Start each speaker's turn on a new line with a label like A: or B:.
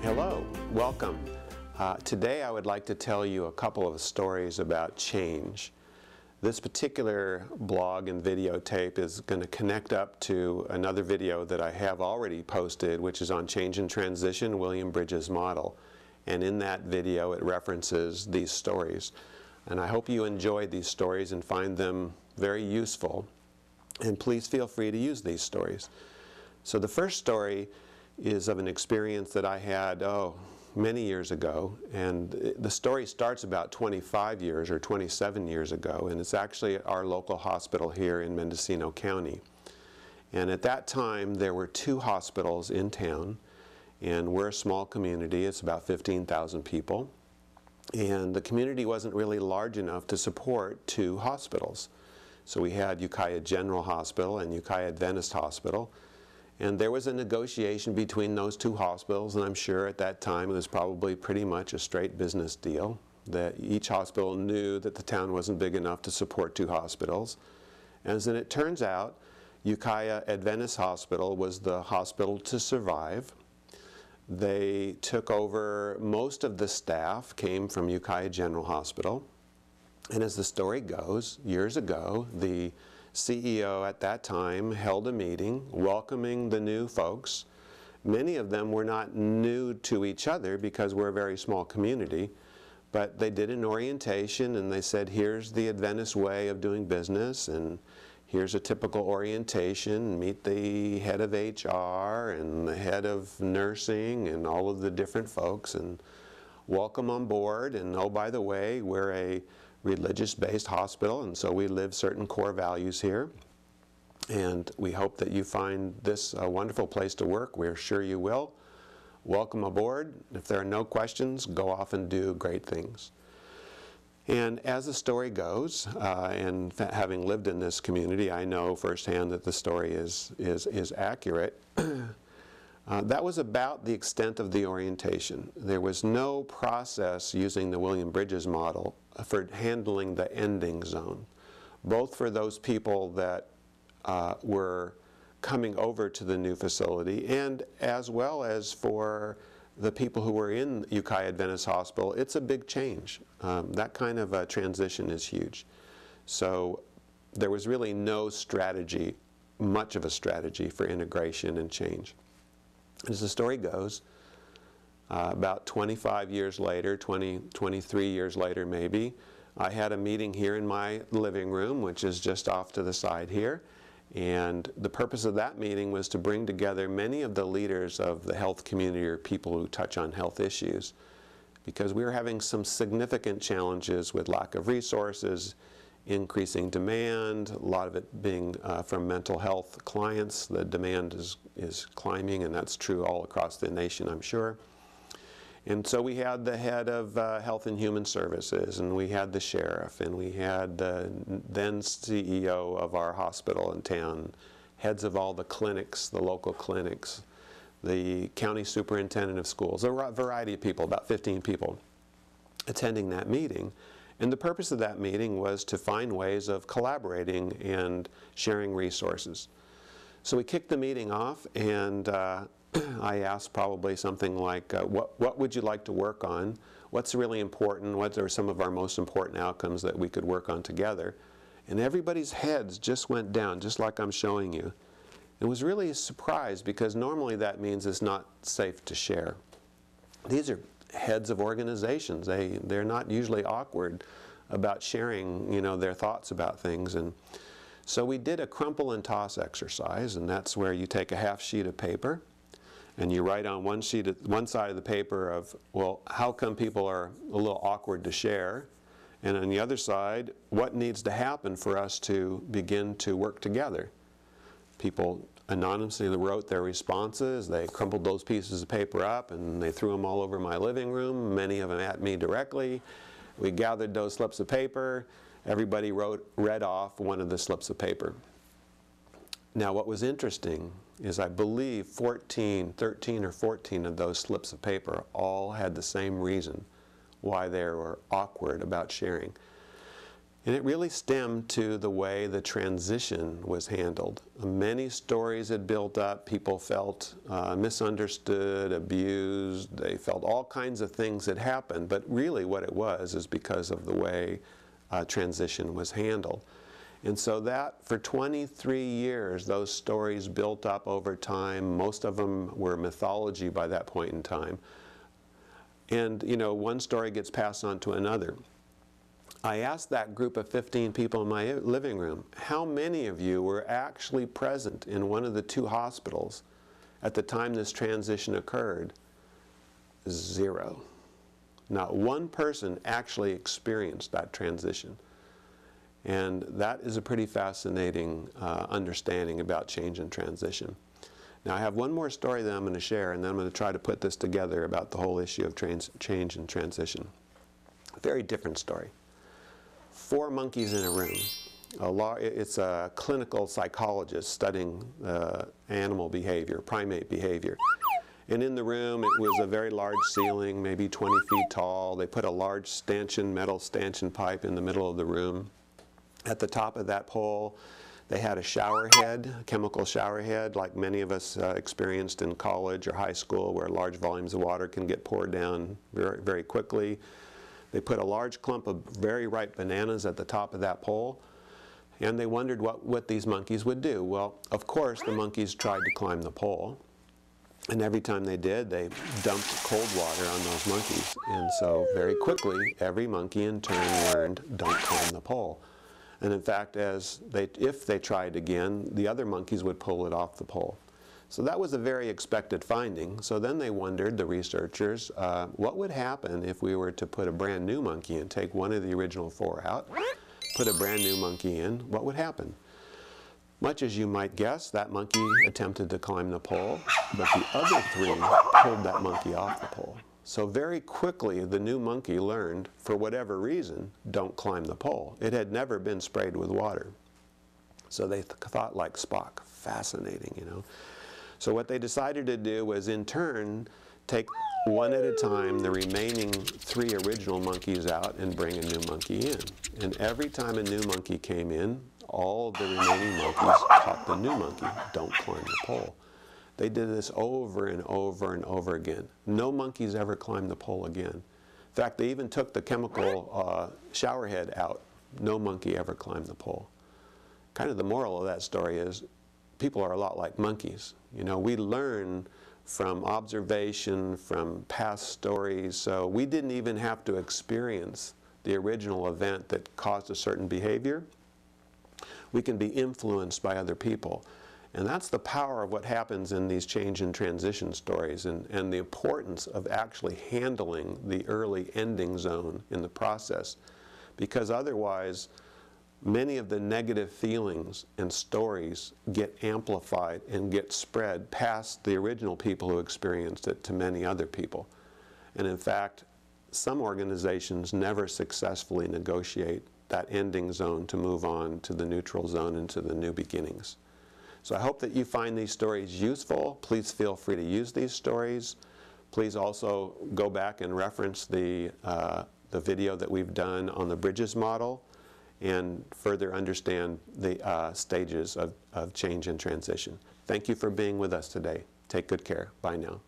A: Hello, welcome. Today I would like to tell you a couple of stories about change. This particular blog and videotape is going to connect up to another video that I have already posted, which is on change and transition, William Bridges' model. And in that video it references these stories. And I hope you enjoyed these stories and find them very useful. And please feel free to use these stories. So the first story is of an experience that I had, many years ago, and the story starts about 25 years or 27 years ago, and it's actually at our local hospital here in Mendocino County. And at that time there were 2 hospitals in town, and we're a small community. It's about 15,000 people, and the community wasn't really large enough to support 2 hospitals. So we had Ukiah General Hospital and Ukiah Adventist Hospital. And there was a negotiation between those 2 hospitals, and I'm sure at that time it was probably pretty much a straight business deal, that each hospital knew that the town wasn't big enough to support 2 hospitals. As it turns out, Ukiah Adventist Hospital was the hospital to survive. They took over most of the staff, came from Ukiah General Hospital. And as the story goes, years ago, the CEO at that time held a meeting welcoming the new folks. Many of them were not new to each other because we're a very small community, but they did an orientation and they said, here's the Adventist way of doing business, and here's a typical orientation. Meet the head of HR and the head of nursing and all of the different folks, and welcome on board. And oh, by the way, we're a religious-based hospital, and so we live certain core values here, and we hope that you find this a wonderful place to work. We're sure you will. Welcome aboard. If there are no questions, go off and do great things. And as the story goes, and having lived in this community, I know firsthand that the story is accurate. That was about the extent of the orientation. There was no process using the William Bridges model for handling the ending zone, both for those people that were coming over to the new facility and as well as for the people who were in Ukiah Adventist Hospital. It's a big change. That kind of a transition is huge. So there was really no strategy, much of a strategy for integration and change. As the story goes, about 25 years later, 23 years later maybe, I had a meeting here in my living room, which is just off to the side here. And the purpose of that meeting was to bring together many of the leaders of the health community, or people who touch on health issues, because we were having some significant challenges with lack of resources, increasing demand, a lot of it being from mental health clients. The demand is climbing, and that's true all across the nation, I'm sure. And so we had the head of Health and Human Services, and we had the sheriff, and we had the then CEO of our hospital in town, heads of all the clinics, the local clinics, the county superintendent of schools, a variety of people, about 15 people attending that meeting. And the purpose of that meeting was to find ways of collaborating and sharing resources. So we kicked the meeting off, and I asked probably something like, what would you like to work on? What's really important? What are some of our most important outcomes that we could work on together? And everybody's heads just went down, just like I'm showing you. It was really a surprise, because normally that means it's not safe to share. These are heads of organizations. They're not usually awkward about sharing, their thoughts about things. And so we did a crumple and toss exercise, and that's where you take a half sheet of paper and you write on one side of the paper of, well, how come people are a little awkward to share? And on the other side, what needs to happen for us to begin to work together? People anonymously wrote their responses. They crumpled those pieces of paper up and they threw them all over my living room, many of them at me directly. We gathered those slips of paper. Everybody read off one of the slips of paper. Now what was interesting is I believe 13 or 14 of those slips of paper all had the same reason why they were awkward about sharing. And it really stemmed to the way the transition was handled. Many stories had built up. People felt misunderstood, abused. They felt all kinds of things had happened. But really what it was is because of the way transition was handled. And so that, for 23 years, those stories built up over time. Most of them were mythology by that point in time. And, you know, one story gets passed on to another. I asked that group of 15 people in my living room, how many of you were actually present in one of the two hospitals at the time this transition occurred? 0. Not one person actually experienced that transition. And that is a pretty fascinating understanding about change and transition. Now I have one more story that I'm going to share, and then I'm going to try to put this together about the whole issue of change and transition. A very different story. 4 monkeys in a room. It's a clinical psychologist studying animal behavior, primate behavior. And in the room, it was a very large ceiling, maybe 20 feet tall. They put a large metal stanchion pipe in the middle of the room. At the top of that pole, they had a shower head, a chemical shower head, like many of us experienced in college or high school, where large volumes of water can get poured down very, very quickly. They put a large clump of very ripe bananas at the top of that pole, and they wondered what these monkeys would do. Well, of course, the monkeys tried to climb the pole, and every time they did, they dumped cold water on those monkeys. And so very quickly, every monkey in turn learned, don't climb the pole. And in fact, if they tried again, the other monkeys would pull it off the pole. So that was a very expected finding. So then they wondered, the researchers, what would happen if we were to put a brand new monkey in, take one of the original 4 out, put a brand new monkey in, what would happen? Much as you might guess, that monkey attempted to climb the pole, but the other 3 pulled that monkey off the pole. So very quickly, the new monkey learned, for whatever reason, don't climb the pole. It had never been sprayed with water. So they thought like Spock, fascinating, you know. So what they decided to do was, in turn, take one at a time the remaining 3 original monkeys out and bring a new monkey in. And every time a new monkey came in, all the remaining monkeys taught the new monkey, don't climb the pole. They did this over and over and over again. No monkeys ever climbed the pole again. In fact, they even took the chemical shower head out. No monkey ever climbed the pole. Kind of the moral of that story is, people are a lot like monkeys. You know, we learn from observation, from past stories, so we didn't even have to experience the original event that caused a certain behavior. We can be influenced by other people. And that's the power of what happens in these change and transition stories, and the importance of actually handling the early ending zone in the process. Because otherwise, many of the negative feelings and stories get amplified and get spread past the original people who experienced it to many other people. And in fact, some organizations never successfully negotiate that ending zone to move on to the neutral zone and to the new beginnings. So I hope that you find these stories useful. Please feel free to use these stories. Please also go back and reference the video that we've done on the Bridges model, and further understand the stages of change and transition. Thank you for being with us today. Take good care. Bye now.